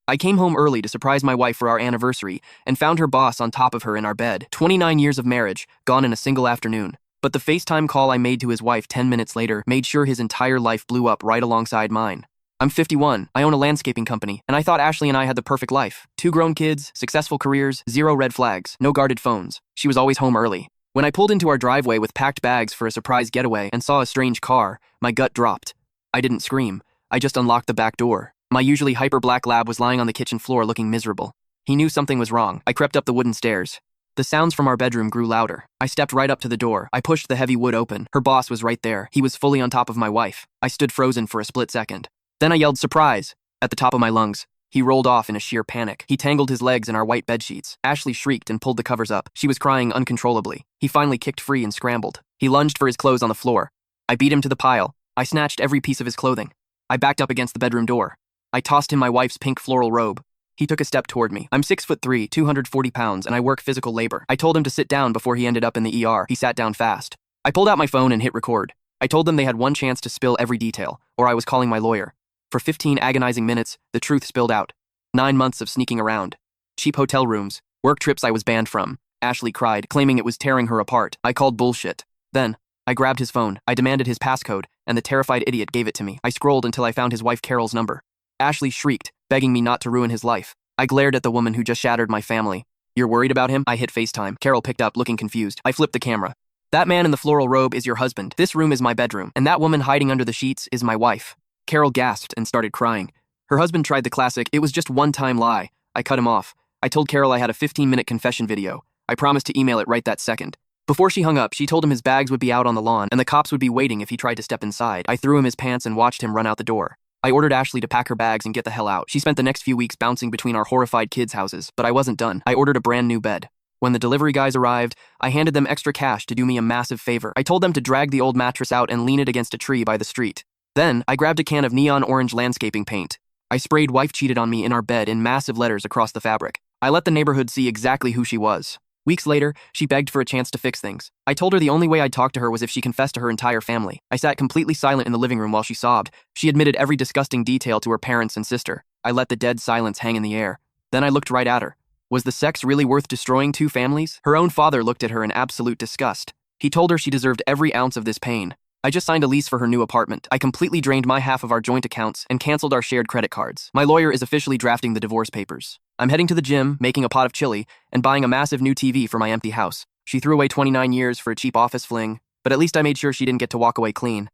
I came home early to surprise my wife for our anniversary and found her boss on top of her in our bed. 29 years of marriage, gone in a single afternoon. But the FaceTime call I made to his wife 10 minutes later made sure his entire life blew up right alongside mine. I'm 51, I own a landscaping company, and I thought Ashley and I had the perfect life. 2 grown kids, successful careers, 0 red flags, no guarded phones. She was always home early. When I pulled into our driveway with packed bags for a surprise getaway and saw a strange car, my gut dropped. I didn't scream. I just unlocked the back door. My usually hyper-black lab was lying on the kitchen floor looking miserable. He knew something was wrong. I crept up the wooden stairs. The sounds from our bedroom grew louder. I stepped right up to the door. I pushed the heavy wood open. Her boss was right there. He was fully on top of my wife. I stood frozen for a split second. Then I yelled surprise at the top of my lungs. He rolled off in a sheer panic. He tangled his legs in our white bedsheets. Ashley shrieked and pulled the covers up. She was crying uncontrollably. He finally kicked free and scrambled. He lunged for his clothes on the floor. I beat him to the pile. I snatched every piece of his clothing. I backed up against the bedroom door. I tossed him my wife's pink floral robe. He took a step toward me. I'm 6'3", 240 pounds, and I work physical labor. I told him to sit down before he ended up in the ER. He sat down fast. I pulled out my phone and hit record. I told them they had one chance to spill every detail, or I was calling my lawyer. For 15 agonizing minutes, the truth spilled out. 9 months of sneaking around. Cheap hotel rooms, work trips I was banned from. Ashley cried, claiming it was tearing her apart. I called bullshit. Then, I grabbed his phone. I demanded his passcode, and the terrified idiot gave it to me. I scrolled until I found his wife Carol's number. Ashley shrieked, begging me not to ruin his life. I glared at the woman who just shattered my family. You're worried about him? I hit FaceTime. Carol picked up, looking confused. I flipped the camera. That man in the floral robe is your husband. This room is my bedroom, and that woman hiding under the sheets is my wife. Carol gasped and started crying. Her husband tried the classic, it was just one-time lie. I cut him off. I told Carol I had a 15-minute confession video. I promised to email it right that second. Before she hung up, she told him his bags would be out on the lawn and the cops would be waiting if he tried to step inside. I threw him his pants and watched him run out the door. I ordered Ashley to pack her bags and get the hell out. She spent the next few weeks bouncing between our horrified kids' houses, but I wasn't done. I ordered a brand new bed. When the delivery guys arrived, I handed them extra cash to do me a massive favor. I told them to drag the old mattress out and lean it against a tree by the street. Then, I grabbed a can of neon orange landscaping paint. I sprayed "Wife cheated on me" in our bed in massive letters across the fabric. I let the neighborhood see exactly who she was. Weeks later, she begged for a chance to fix things. I told her the only way I'd talk to her was if she confessed to her entire family. I sat completely silent in the living room while she sobbed. She admitted every disgusting detail to her parents and sister. I let the dead silence hang in the air. Then I looked right at her. Was the sex really worth destroying 2 families? Her own father looked at her in absolute disgust. He told her she deserved every ounce of this pain. I just signed a lease for her new apartment. I completely drained my half of our joint accounts and canceled our shared credit cards. My lawyer is officially drafting the divorce papers. I'm heading to the gym, making a pot of chili, and buying a massive new TV for my empty house. She threw away 29 years for a cheap office fling, but at least I made sure she didn't get to walk away clean.